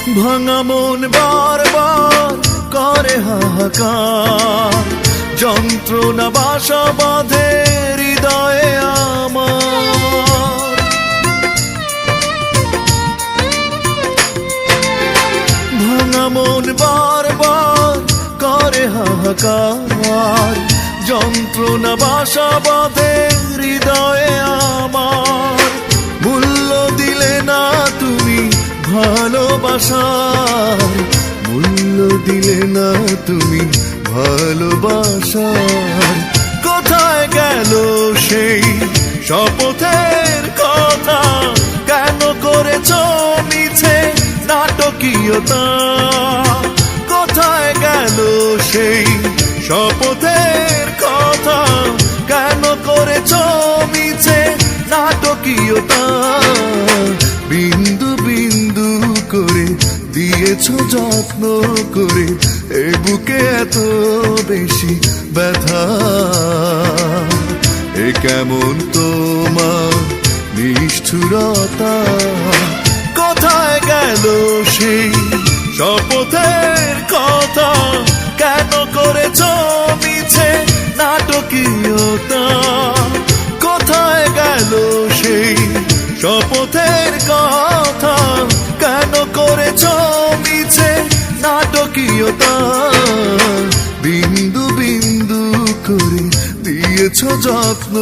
ভাঙা মন বারবার করে হাহাকার, যন্ত্রণা বাসা বাঁধে হৃদয়ে আমার। ভাঙা মন বারবার করে হাহাকার, যন্ত্রণা বাসা বাঁধে হৃদয়ে আমার। মূল্য দিলে না তুমি ভালোবাসার, মূল্য দিলে না তুমি ভালোবাসার। কোথায় গেল সেই শপথের কথা, কেন করেছ মিছে নাটকীয়তা? কোথায় গেল সেই শপথের কথা, কেন করেছ মিছে নাটকীয়তা? বিন্দু বিন্দু করে দিয়েছ যত্ন করে, এ বুকে এত বেশি ব্যথা। এ কেমন তোমার নিষ্ঠুরতা? কোথায় গেল সেই শপথের কথা, কেন করেছ মিছে নাটকীয়তা? কোথায় গেল সেই শপথের কথা, কেন করেছ মিছে নাটকীয়তা? বিন্দু বিন্দু করে দিয়েছ যত্ন